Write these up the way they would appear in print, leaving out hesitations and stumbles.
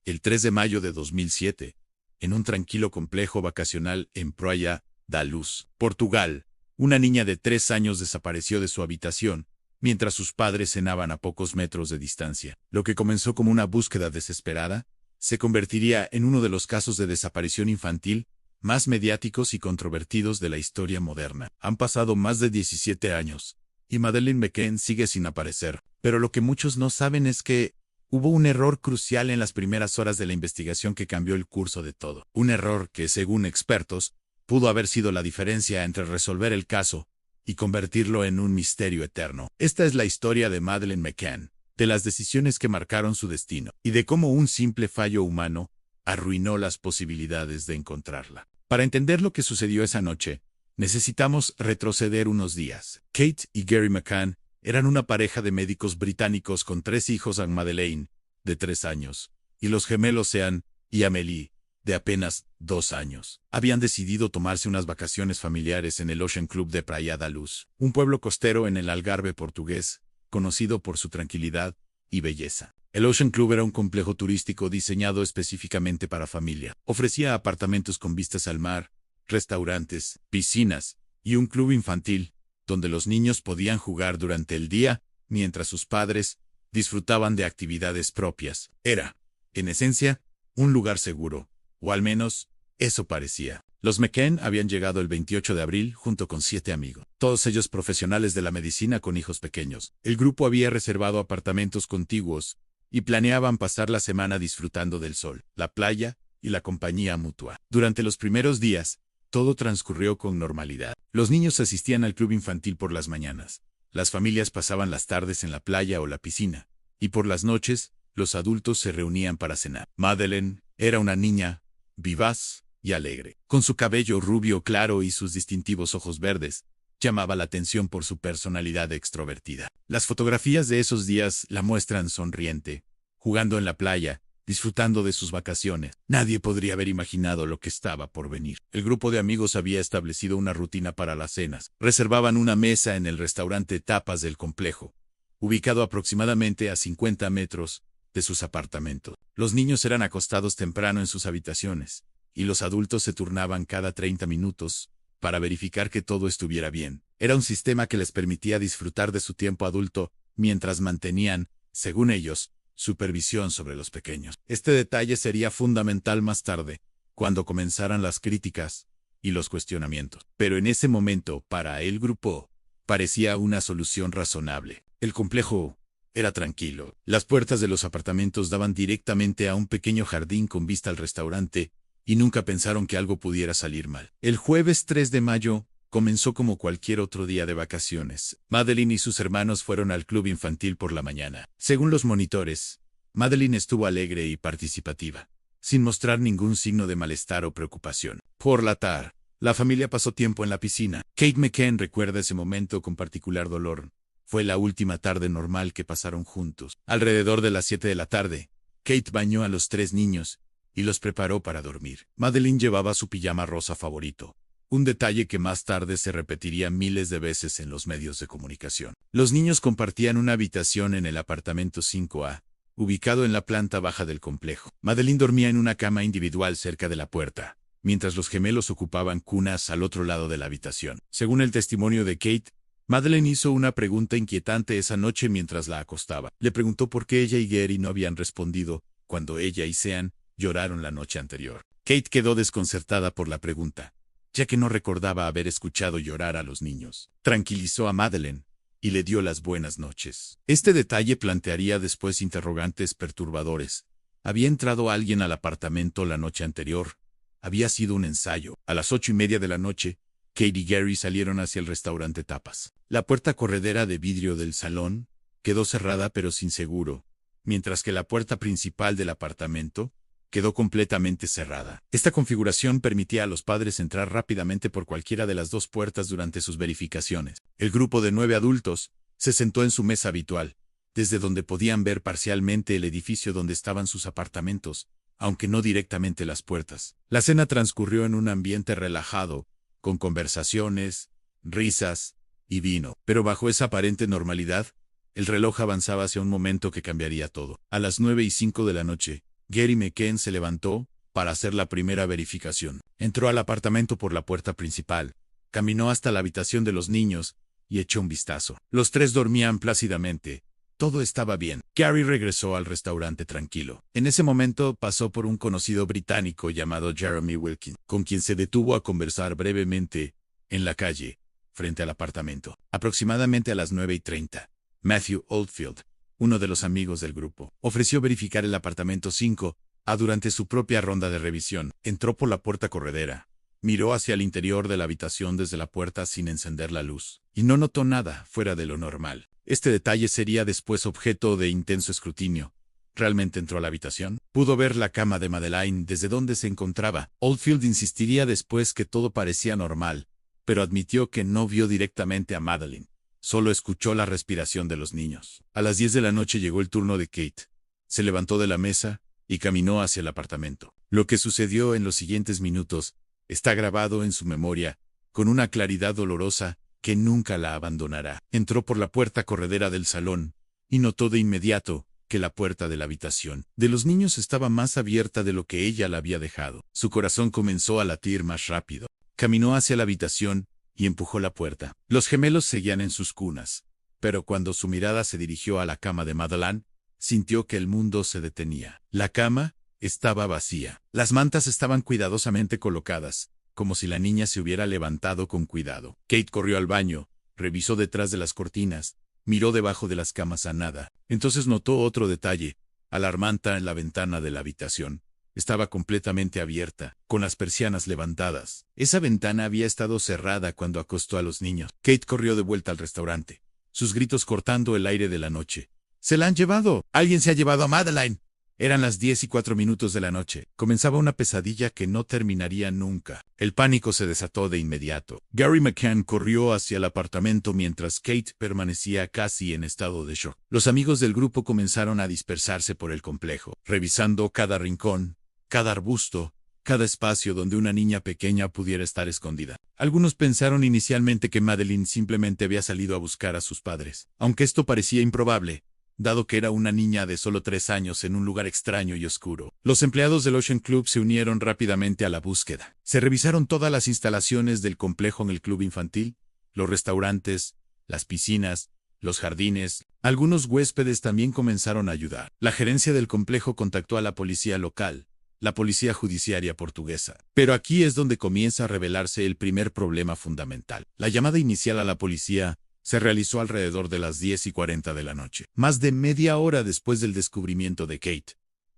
El 3 de mayo de 2007, en un tranquilo complejo vacacional en Praia da Luz, Portugal, una niña de 3 años desapareció de su habitación mientras sus padres cenaban a pocos metros de distancia. Lo que comenzó como una búsqueda desesperada se convertiría en uno de los casos de desaparición infantil más mediáticos y controvertidos de la historia moderna. Han pasado más de 17 años, y Madeleine McCann sigue sin aparecer. Pero lo que muchos no saben es que hubo un error crucial en las primeras horas de la investigación que cambió el curso de todo. Un error que, según expertos, pudo haber sido la diferencia entre resolver el caso y convertirlo en un misterio eterno. Esta es la historia de Madeleine McCann, de las decisiones que marcaron su destino, y de cómo un simple fallo humano arruinó las posibilidades de encontrarla. Para entender lo que sucedió esa noche, necesitamos retroceder unos días. Kate y Gary McCann eran una pareja de médicos británicos con 3 hijos: a Madeleine, de 3 años, y los gemelos Sean y Amélie, de apenas 2 años. Habían decidido tomarse unas vacaciones familiares en el Ocean Club de Praia da Luz, un pueblo costero en el Algarve portugués, conocido por su tranquilidad y belleza. El Ocean Club era un complejo turístico diseñado específicamente para familia. Ofrecía apartamentos con vistas al mar, restaurantes, piscinas y un club infantil, donde los niños podían jugar durante el día, mientras sus padres disfrutaban de actividades propias. Era, en esencia, un lugar seguro, o al menos, eso parecía. Los McCann habían llegado el 28 de abril junto con 7 amigos, todos ellos profesionales de la medicina con hijos pequeños. El grupo había reservado apartamentos contiguos y planeaban pasar la semana disfrutando del sol, la playa y la compañía mutua. Durante los primeros días, todo transcurrió con normalidad. Los niños asistían al club infantil por las mañanas, las familias pasaban las tardes en la playa o la piscina, y por las noches, los adultos se reunían para cenar. Madeleine era una niña vivaz y alegre. Con su cabello rubio claro y sus distintivos ojos verdes, llamaba la atención por su personalidad extrovertida. Las fotografías de esos días la muestran sonriente, jugando en la playa, disfrutando de sus vacaciones. Nadie podría haber imaginado lo que estaba por venir. El grupo de amigos había establecido una rutina para las cenas. Reservaban una mesa en el restaurante Tapas del complejo, ubicado aproximadamente a 50 metros de sus apartamentos. Los niños eran acostados temprano en sus habitaciones, y los adultos se turnaban cada 30 minutos para verificar que todo estuviera bien. Era un sistema que les permitía disfrutar de su tiempo adulto mientras mantenían, según ellos, supervisión sobre los pequeños. Este detalle sería fundamental más tarde, cuando comenzaran las críticas y los cuestionamientos. Pero en ese momento, para el grupo, parecía una solución razonable. El complejo era tranquilo. Las puertas de los apartamentos daban directamente a un pequeño jardín con vista al restaurante, y nunca pensaron que algo pudiera salir mal. El jueves 3 de mayo comenzó como cualquier otro día de vacaciones. Madeleine y sus hermanos fueron al club infantil por la mañana. Según los monitores, Madeleine estuvo alegre y participativa, sin mostrar ningún signo de malestar o preocupación. Por la tarde, la familia pasó tiempo en la piscina. Kate McCann recuerda ese momento con particular dolor. Fue la última tarde normal que pasaron juntos. Alrededor de las 7 de la tarde, Kate bañó a los 3 niños y los preparó para dormir. Madeleine llevaba su pijama rosa favorito, un detalle que más tarde se repetiría miles de veces en los medios de comunicación. Los niños compartían una habitación en el apartamento 5A, ubicado en la planta baja del complejo. Madeleine dormía en una cama individual cerca de la puerta, mientras los gemelos ocupaban cunas al otro lado de la habitación. Según el testimonio de Kate, Madeleine hizo una pregunta inquietante esa noche mientras la acostaba. Le preguntó por qué ella y Gary no habían respondido cuando ella y Sean lloraron la noche anterior. Kate quedó desconcertada por la pregunta, ya que no recordaba haber escuchado llorar a los niños. Tranquilizó a Madeleine y le dio las buenas noches. Este detalle plantearía después interrogantes perturbadores. ¿Había entrado alguien al apartamento la noche anterior? ¿Había sido un ensayo? A las 8:30 de la noche, Kate y Gary salieron hacia el restaurante Tapas. La puerta corredera de vidrio del salón quedó cerrada pero sin seguro, mientras que la puerta principal del apartamento quedó completamente cerrada. Esta configuración permitía a los padres entrar rápidamente por cualquiera de las 2 puertas durante sus verificaciones. El grupo de 9 adultos se sentó en su mesa habitual, desde donde podían ver parcialmente el edificio donde estaban sus apartamentos, aunque no directamente las puertas. La cena transcurrió en un ambiente relajado, con conversaciones, risas y vino. Pero bajo esa aparente normalidad, el reloj avanzaba hacia un momento que cambiaría todo. A las 9:05 de la noche, Gary McCann se levantó para hacer la primera verificación. Entró al apartamento por la puerta principal, caminó hasta la habitación de los niños y echó un vistazo. Los tres dormían plácidamente. Todo estaba bien. Gary regresó al restaurante tranquilo. En ese momento pasó por un conocido británico llamado Jeremy Wilkins, con quien se detuvo a conversar brevemente en la calle, frente al apartamento. Aproximadamente a las 9:30, Matthew Oldfield, uno de los amigos del grupo, ofreció verificar el apartamento 5A durante su propia ronda de revisión. Entró por la puerta corredera. Miró hacia el interior de la habitación desde la puerta sin encender la luz, y no notó nada fuera de lo normal. Este detalle sería después objeto de intenso escrutinio. ¿Realmente entró a la habitación? Pudo ver la cama de Madeleine desde donde se encontraba. Oldfield insistiría después que todo parecía normal, pero admitió que no vio directamente a Madeleine. Solo escuchó la respiración de los niños. A las 10 de la noche llegó el turno de Kate. Se levantó de la mesa y caminó hacia el apartamento. Lo que sucedió en los siguientes minutos está grabado en su memoria con una claridad dolorosa que nunca la abandonará. Entró por la puerta corredera del salón y notó de inmediato que la puerta de la habitación de los niños estaba más abierta de lo que ella la había dejado. Su corazón comenzó a latir más rápido. Caminó hacia la habitación y empujó la puerta. Los gemelos seguían en sus cunas, pero cuando su mirada se dirigió a la cama de Madeleine, sintió que el mundo se detenía. La cama estaba vacía. Las mantas estaban cuidadosamente colocadas, como si la niña se hubiera levantado con cuidado. Kate corrió al baño, revisó detrás de las cortinas, miró debajo de las camas a nada. Entonces notó otro detalle alarmante en la ventana de la habitación. Estaba completamente abierta, con las persianas levantadas. Esa ventana había estado cerrada cuando acostó a los niños. Kate corrió de vuelta al restaurante, sus gritos cortando el aire de la noche. ¡Se la han llevado! ¡Alguien se ha llevado a Madeleine! Eran las 10:04 de la noche. Comenzaba una pesadilla que no terminaría nunca. El pánico se desató de inmediato. Gary McCann corrió hacia el apartamento mientras Kate permanecía casi en estado de shock. Los amigos del grupo comenzaron a dispersarse por el complejo, revisando cada rincón, cada arbusto, cada espacio donde una niña pequeña pudiera estar escondida. Algunos pensaron inicialmente que Madeleine simplemente había salido a buscar a sus padres, aunque esto parecía improbable, dado que era una niña de solo 3 años en un lugar extraño y oscuro. Los empleados del Ocean Club se unieron rápidamente a la búsqueda. Se revisaron todas las instalaciones del complejo en el club infantil, los restaurantes, las piscinas, los jardines. Algunos huéspedes también comenzaron a ayudar. La gerencia del complejo contactó a la policía local, la policía judiciaria portuguesa. Pero aquí es donde comienza a revelarse el primer problema fundamental. La llamada inicial a la policía se realizó alrededor de las 10:40 de la noche, más de media hora después del descubrimiento de Kate.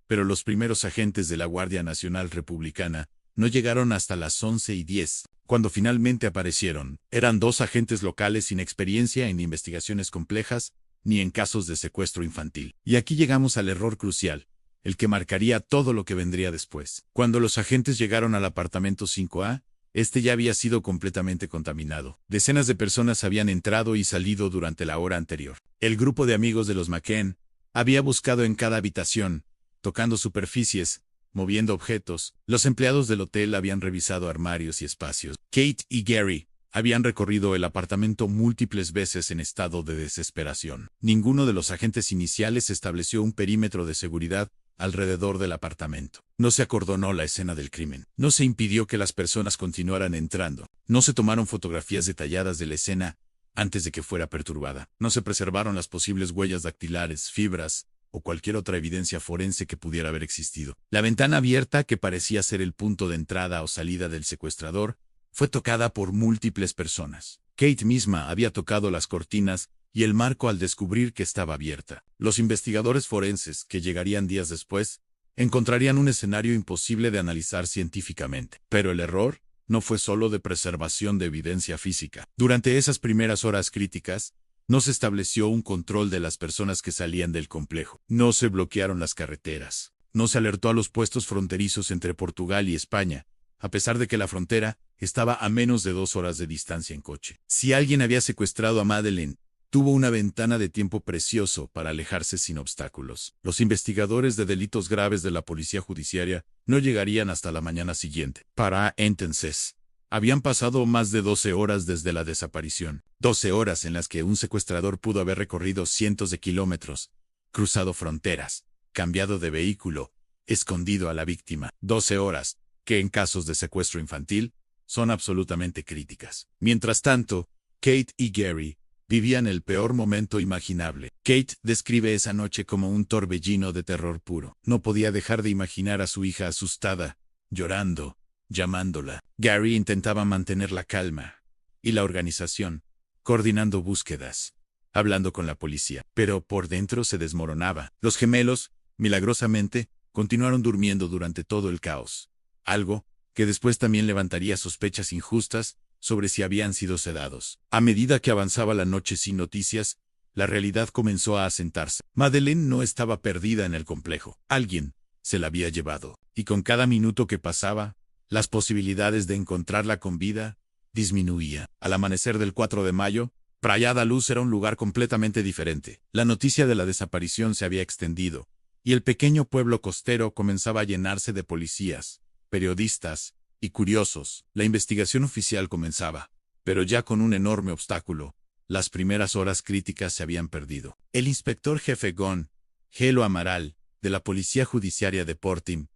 Pero los primeros agentes de la Guardia Nacional Republicana no llegaron hasta las 11:10. Cuando finalmente aparecieron, eran 2 agentes locales sin experiencia en investigaciones complejas ni en casos de secuestro infantil. Y aquí llegamos al error crucial, el que marcaría todo lo que vendría después. Cuando los agentes llegaron al apartamento 5A, este ya había sido completamente contaminado. Decenas de personas habían entrado y salido durante la hora anterior. El grupo de amigos de los McCann había buscado en cada habitación, tocando superficies, moviendo objetos. Los empleados del hotel habían revisado armarios y espacios. Kate y Gary habían recorrido el apartamento múltiples veces en estado de desesperación. Ninguno de los agentes iniciales estableció un perímetro de seguridad alrededor del apartamento. No se acordonó la escena del crimen. No se impidió que las personas continuaran entrando. No se tomaron fotografías detalladas de la escena antes de que fuera perturbada. No se preservaron las posibles huellas dactilares, fibras o cualquier otra evidencia forense que pudiera haber existido. La ventana abierta, que parecía ser el punto de entrada o salida del secuestrador, fue tocada por múltiples personas. Kate misma había tocado las cortinas y el marco al descubrir que estaba abierta. Los investigadores forenses, que llegarían días después, encontrarían un escenario imposible de analizar científicamente. Pero el error no fue solo de preservación de evidencia física. Durante esas primeras horas críticas, no se estableció un control de las personas que salían del complejo. No se bloquearon las carreteras. No se alertó a los puestos fronterizos entre Portugal y España, a pesar de que la frontera estaba a menos de 2 horas de distancia en coche. Si alguien había secuestrado a Madeleine, tuvo una ventana de tiempo precioso para alejarse sin obstáculos. Los investigadores de delitos graves de la policía judiciaria no llegarían hasta la mañana siguiente. Para entonces, habían pasado más de 12 horas desde la desaparición. 12 horas en las que un secuestrador pudo haber recorrido cientos de kilómetros, cruzado fronteras, cambiado de vehículo escondido a la víctima. 12 horas, que en casos de secuestro infantil, son absolutamente críticas. Mientras tanto, Kate y Gary vivían el peor momento imaginable. Kate describe esa noche como un torbellino de terror puro. No podía dejar de imaginar a su hija asustada, llorando, llamándola. Gary intentaba mantener la calma y la organización, coordinando búsquedas, hablando con la policía, pero por dentro se desmoronaba. Los gemelos, milagrosamente, continuaron durmiendo durante todo el caos, algo que después también levantaría sospechas injustas sobre si habían sido sedados. A medida que avanzaba la noche sin noticias, la realidad comenzó a asentarse. Madeleine no estaba perdida en el complejo. Alguien se la había llevado, y con cada minuto que pasaba, las posibilidades de encontrarla con vida disminuía. Al amanecer del 4 de mayo, Praia da Luz era un lugar completamente diferente. La noticia de la desaparición se había extendido, y el pequeño pueblo costero comenzaba a llenarse de policías, periodistas y curiosos. La investigación oficial comenzaba, pero ya con un enorme obstáculo. Las primeras horas críticas se habían perdido. El inspector jefe Gon Gelo Amaral, de la Policía Judiciaria de Portim,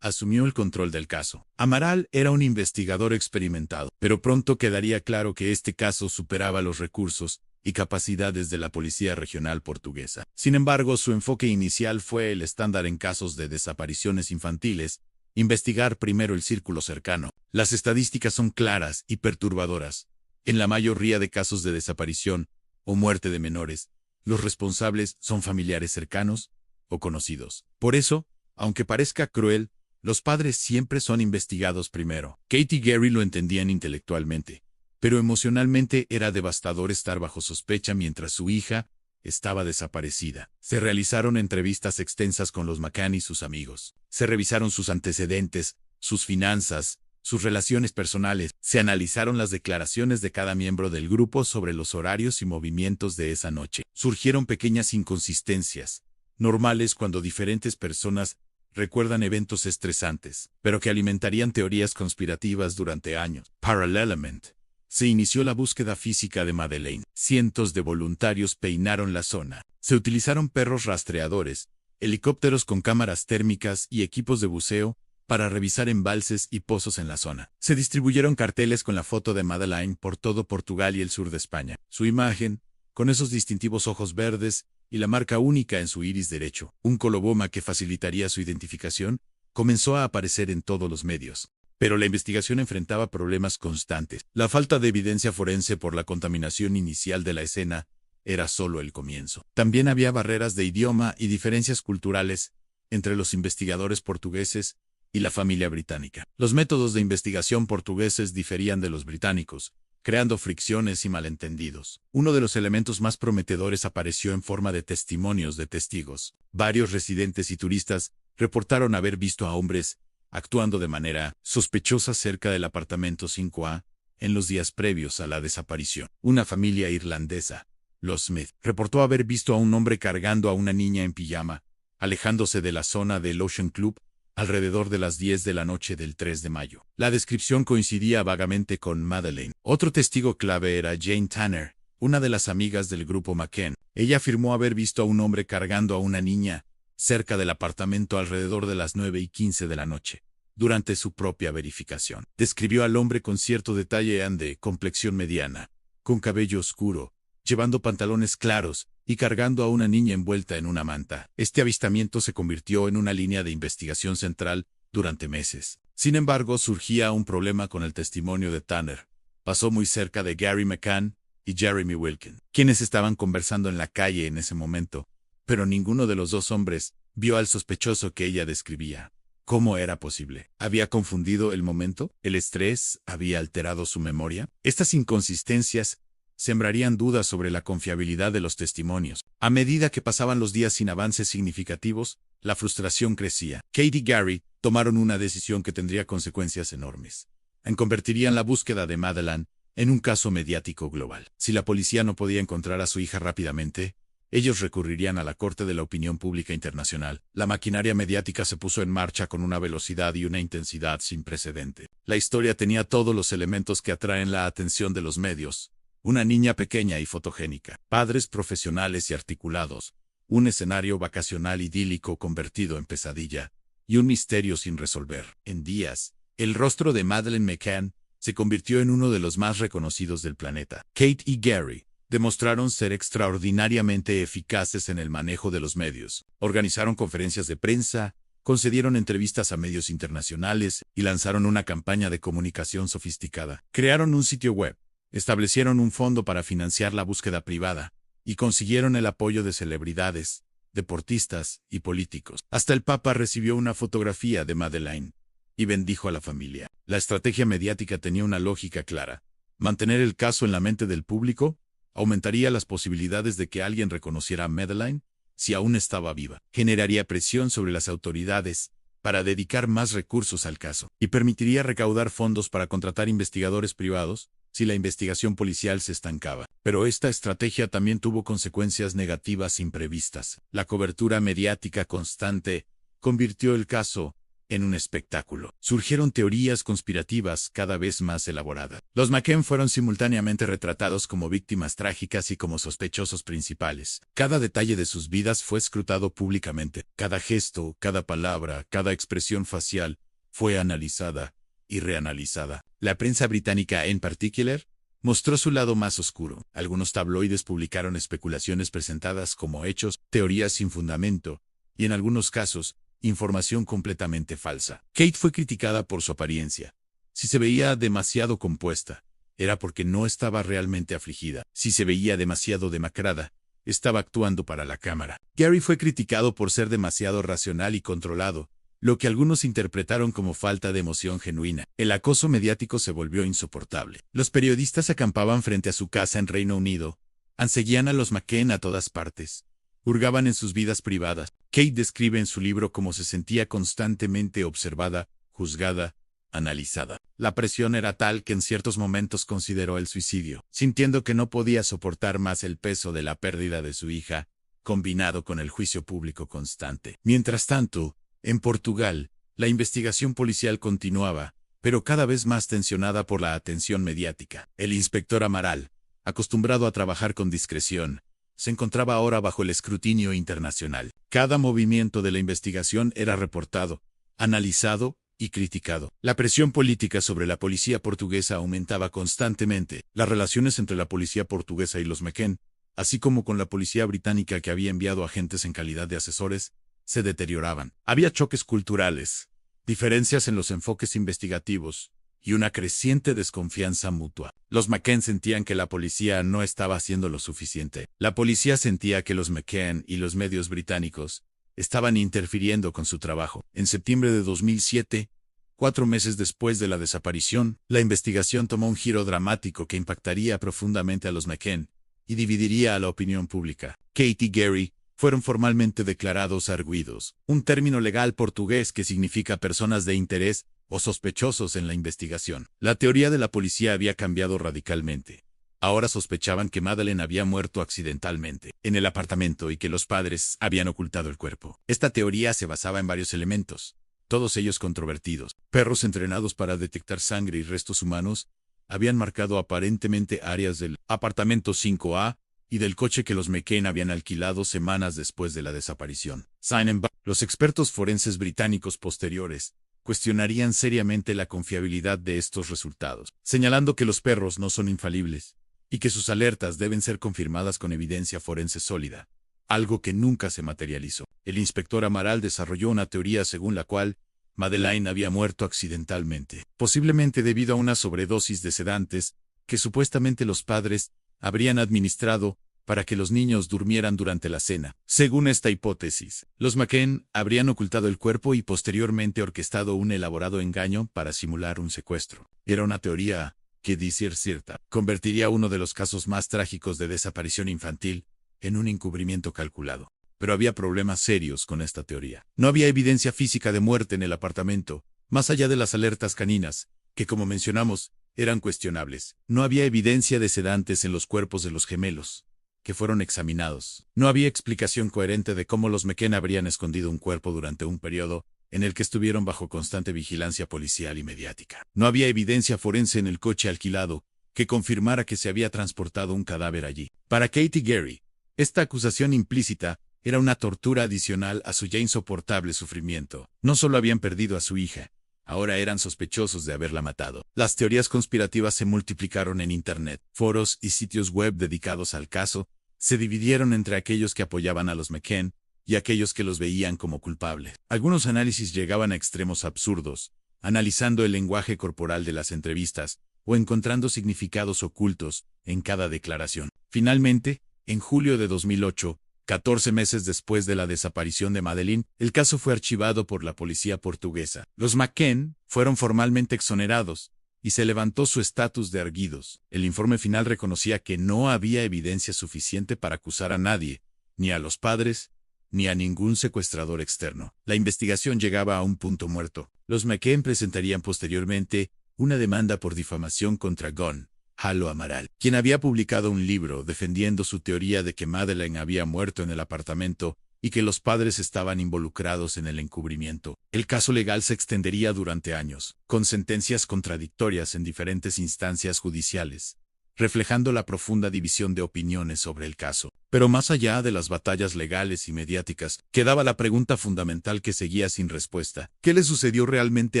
asumió el control del caso. Amaral era un investigador experimentado, pero pronto quedaría claro que este caso superaba los recursos y capacidades de la Policía Regional Portuguesa. Sin embargo, su enfoque inicial fue el estándar en casos de desapariciones infantiles: investigar primero el círculo cercano. Las estadísticas son claras y perturbadoras. En la mayoría de casos de desaparición o muerte de menores, los responsables son familiares cercanos o conocidos. Por eso, aunque parezca cruel, los padres siempre son investigados primero. Kate y Gary lo entendían intelectualmente, pero emocionalmente era devastador estar bajo sospecha mientras su hija estaba desaparecida. Se realizaron entrevistas extensas con los McCann y sus amigos. Se revisaron sus antecedentes, sus finanzas, sus relaciones personales. Se analizaron las declaraciones de cada miembro del grupo sobre los horarios y movimientos de esa noche. Surgieron pequeñas inconsistencias, normales cuando diferentes personas recuerdan eventos estresantes, pero que alimentarían teorías conspirativas durante años. Paralelamente, se inició la búsqueda física de Madeleine. Cientos de voluntarios peinaron la zona. Se utilizaron perros rastreadores, helicópteros con cámaras térmicas y equipos de buceo para revisar embalses y pozos en la zona. Se distribuyeron carteles con la foto de Madeleine por todo Portugal y el sur de España. Su imagen, con esos distintivos ojos verdes y la marca única en su iris derecho, un coloboma que facilitaría su identificación, comenzó a aparecer en todos los medios. Pero la investigación enfrentaba problemas constantes. La falta de evidencia forense por la contaminación inicial de la escena era solo el comienzo. También había barreras de idioma y diferencias culturales entre los investigadores portugueses y la familia británica. Los métodos de investigación portugueses diferían de los británicos, creando fricciones y malentendidos. Uno de los elementos más prometedores apareció en forma de testimonios de testigos. Varios residentes y turistas reportaron haber visto a hombres actuando de manera sospechosa cerca del apartamento 5A en los días previos a la desaparición. Una familia irlandesa, los Smith, reportó haber visto a un hombre cargando a una niña en pijama, alejándose de la zona del Ocean Club alrededor de las 10 de la noche del 3 de mayo. La descripción coincidía vagamente con Madeleine. Otro testigo clave era Jane Tanner, una de las amigas del grupo McCann. Ella afirmó haber visto a un hombre cargando a una niña cerca del apartamento alrededor de las 9:15 de la noche. Durante su propia verificación, describió al hombre con cierto detalle de complexión mediana, con cabello oscuro, llevando pantalones claros y cargando a una niña envuelta en una manta. Este avistamiento se convirtió en una línea de investigación central durante meses. Sin embargo, surgía un problema con el testimonio de Tanner. Pasó muy cerca de Gary McCann y Jeremy Wilkin, quienes estaban conversando en la calle en ese momento, pero ninguno de los dos hombres vio al sospechoso que ella describía. ¿Cómo era posible? ¿Había confundido el momento? ¿El estrés había alterado su memoria? Estas inconsistencias sembrarían dudas sobre la confiabilidad de los testimonios. A medida que pasaban los días sin avances significativos, la frustración crecía. Kate y Gary tomaron una decisión que tendría consecuencias enormes. Convertirían la búsqueda de Madeleine en un caso mediático global. Si la policía no podía encontrar a su hija rápidamente, ellos recurrirían a la corte de la opinión pública internacional. La maquinaria mediática se puso en marcha con una velocidad y una intensidad sin precedente. La historia tenía todos los elementos que atraen la atención de los medios. Una niña pequeña y fotogénica, padres profesionales y articulados, un escenario vacacional idílico convertido en pesadilla, y un misterio sin resolver. En días, el rostro de Madeleine McCann se convirtió en uno de los más reconocidos del planeta. Kate y Gary demostraron ser extraordinariamente eficaces en el manejo de los medios. Organizaron conferencias de prensa, concedieron entrevistas a medios internacionales y lanzaron una campaña de comunicación sofisticada. Crearon un sitio web, establecieron un fondo para financiar la búsqueda privada y consiguieron el apoyo de celebridades, deportistas y políticos. Hasta el Papa recibió una fotografía de Madeleine y bendijo a la familia. La estrategia mediática tenía una lógica clara. Mantener el caso en la mente del público aumentaría las posibilidades de que alguien reconociera a Madeleine si aún estaba viva. Generaría presión sobre las autoridades para dedicar más recursos al caso y permitiría recaudar fondos para contratar investigadores privados si la investigación policial se estancaba. Pero esta estrategia también tuvo consecuencias negativas imprevistas. La cobertura mediática constante convirtió el caso en un espectáculo. Surgieron teorías conspirativas cada vez más elaboradas. Los McCann fueron simultáneamente retratados como víctimas trágicas y como sospechosos principales. Cada detalle de sus vidas fue escrutado públicamente. Cada gesto, cada palabra, cada expresión facial fue analizada y reanalizada. La prensa británica, en particular, mostró su lado más oscuro. Algunos tabloides publicaron especulaciones presentadas como hechos, teorías sin fundamento, y en algunos casos, información completamente falsa. Kate fue criticada por su apariencia. Si se veía demasiado compuesta, era porque no estaba realmente afligida. Si se veía demasiado demacrada, estaba actuando para la cámara. Gary fue criticado por ser demasiado racional y controlado, lo que algunos interpretaron como falta de emoción genuina. El acoso mediático se volvió insoportable. Los periodistas acampaban frente a su casa en Reino Unido, seguían a los McCann a todas partes, hurgaban en sus vidas privadas. Kate describe en su libro cómo se sentía constantemente observada, juzgada, analizada. La presión era tal que en ciertos momentos consideró el suicidio, sintiendo que no podía soportar más el peso de la pérdida de su hija, combinado con el juicio público constante. Mientras tanto, en Portugal, la investigación policial continuaba, pero cada vez más tensionada por la atención mediática. El inspector Amaral, acostumbrado a trabajar con discreción, se encontraba ahora bajo el escrutinio internacional. Cada movimiento de la investigación era reportado, analizado y criticado. La presión política sobre la policía portuguesa aumentaba constantemente. Las relaciones entre la policía portuguesa y los McCann, así como con la policía británica que había enviado agentes en calidad de asesores, se deterioraban. Había choques culturales, diferencias en los enfoques investigativos y una creciente desconfianza mutua. Los McCann sentían que la policía no estaba haciendo lo suficiente. La policía sentía que los McCann y los medios británicos estaban interfiriendo con su trabajo. En septiembre de 2007, 4 meses después de la desaparición, la investigación tomó un giro dramático que impactaría profundamente a los McCann y dividiría a la opinión pública. Kate y Gary fueron formalmente declarados arguidos, un término legal portugués que significa personas de interés o sospechosos en la investigación. La teoría de la policía había cambiado radicalmente. Ahora sospechaban que Madeleine había muerto accidentalmente en el apartamento y que los padres habían ocultado el cuerpo. Esta teoría se basaba en varios elementos, todos ellos controvertidos. Perros entrenados para detectar sangre y restos humanos habían marcado aparentemente áreas del apartamento 5A y del coche que los McCann habían alquilado semanas después de la desaparición. Sin embargo, los expertos forenses británicos posteriores cuestionarían seriamente la confiabilidad de estos resultados, señalando que los perros no son infalibles y que sus alertas deben ser confirmadas con evidencia forense sólida, algo que nunca se materializó. El inspector Amaral desarrolló una teoría según la cual Madeleine había muerto accidentalmente, posiblemente debido a una sobredosis de sedantes que supuestamente los padres habrían administrado para que los niños durmieran durante la cena. Según esta hipótesis, los McCann habrían ocultado el cuerpo y posteriormente orquestado un elaborado engaño para simular un secuestro. Era una teoría que, de ser cierta, convertiría uno de los casos más trágicos de desaparición infantil en un encubrimiento calculado. Pero había problemas serios con esta teoría. No había evidencia física de muerte en el apartamento, más allá de las alertas caninas, que como mencionamos, eran cuestionables. No había evidencia de sedantes en los cuerpos de los gemelos que fueron examinados. No había explicación coherente de cómo los McCann habrían escondido un cuerpo durante un periodo en el que estuvieron bajo constante vigilancia policial y mediática. No había evidencia forense en el coche alquilado que confirmara que se había transportado un cadáver allí. Para Kate y Gary, esta acusación implícita era una tortura adicional a su ya insoportable sufrimiento. No solo habían perdido a su hija, ahora eran sospechosos de haberla matado. Las teorías conspirativas se multiplicaron en Internet. Foros y sitios web dedicados al caso se dividieron entre aquellos que apoyaban a los McCann y aquellos que los veían como culpables. Algunos análisis llegaban a extremos absurdos, analizando el lenguaje corporal de las entrevistas o encontrando significados ocultos en cada declaración. Finalmente, en julio de 2008, 14 meses después de la desaparición de Madeleine, el caso fue archivado por la policía portuguesa. Los McCann fueron formalmente exonerados y se levantó su estatus de erguidos. El informe final reconocía que no había evidencia suficiente para acusar a nadie, ni a los padres, ni a ningún secuestrador externo. La investigación llegaba a un punto muerto. Los McCann presentarían posteriormente una demanda por difamación contra Gonzalo Amaral, quien había publicado un libro defendiendo su teoría de que Madeleine había muerto en el apartamento y que los padres estaban involucrados en el encubrimiento. El caso legal se extendería durante años, con sentencias contradictorias en diferentes instancias judiciales, reflejando la profunda división de opiniones sobre el caso. Pero más allá de las batallas legales y mediáticas, quedaba la pregunta fundamental que seguía sin respuesta. ¿Qué le sucedió realmente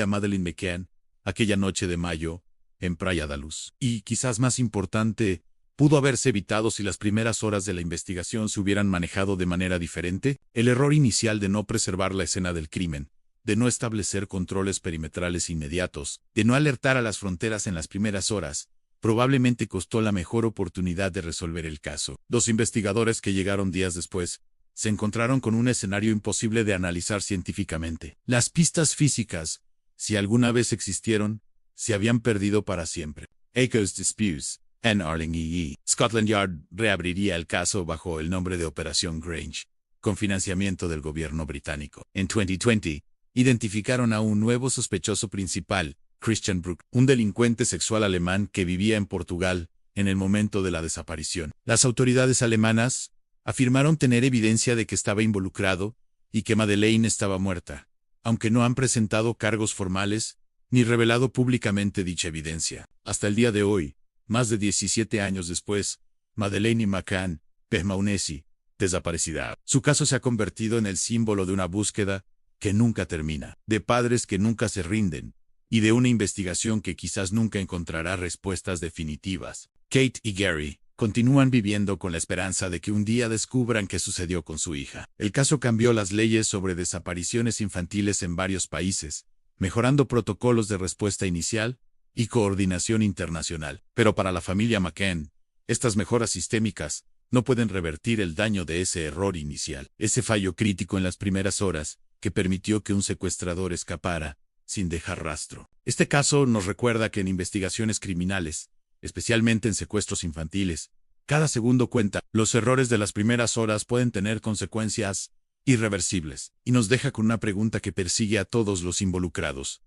a Madeleine McCann aquella noche de mayo en Praia da Luz? Y, quizás más importante, ¿pudo haberse evitado si las primeras horas de la investigación se hubieran manejado de manera diferente? El error inicial de no preservar la escena del crimen, de no establecer controles perimetrales inmediatos, de no alertar a las fronteras en las primeras horas, probablemente costó la mejor oportunidad de resolver el caso. Los investigadores que llegaron días después se encontraron con un escenario imposible de analizar científicamente. Las pistas físicas, si alguna vez existieron, se habían perdido para siempre. Echoes Disputes en Arling e. Scotland Yard reabriría el caso bajo el nombre de Operación Grange, con financiamiento del gobierno británico. En 2020, identificaron a un nuevo sospechoso principal, Christian Bruck, un delincuente sexual alemán que vivía en Portugal en el momento de la desaparición. Las autoridades alemanas afirmaron tener evidencia de que estaba involucrado y que Madeleine estaba muerta, aunque no han presentado cargos formales ni revelado públicamente dicha evidencia. Hasta el día de hoy, más de 17 años después, Madeleine McCann permanece desaparecida. Su caso se ha convertido en el símbolo de una búsqueda que nunca termina, de padres que nunca se rinden, y de una investigación que quizás nunca encontrará respuestas definitivas. Kate y Gary continúan viviendo con la esperanza de que un día descubran qué sucedió con su hija. El caso cambió las leyes sobre desapariciones infantiles en varios países, mejorando protocolos de respuesta inicial y coordinación internacional. Pero para la familia McCann, estas mejoras sistémicas no pueden revertir el daño de ese error inicial, ese fallo crítico en las primeras horas que permitió que un secuestrador escapara sin dejar rastro. Este caso nos recuerda que en investigaciones criminales, especialmente en secuestros infantiles, cada segundo cuenta. Los errores de las primeras horas pueden tener consecuencias irreversibles, y nos deja con una pregunta que persigue a todos los involucrados.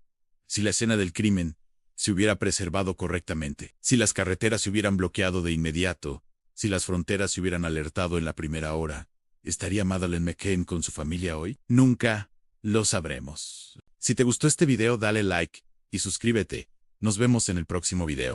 Si la escena del crimen se hubiera preservado correctamente, si las carreteras se hubieran bloqueado de inmediato, si las fronteras se hubieran alertado en la primera hora, ¿estaría Madeleine McCann con su familia hoy? Nunca lo sabremos. Si te gustó este video, dale like y suscríbete. Nos vemos en el próximo video.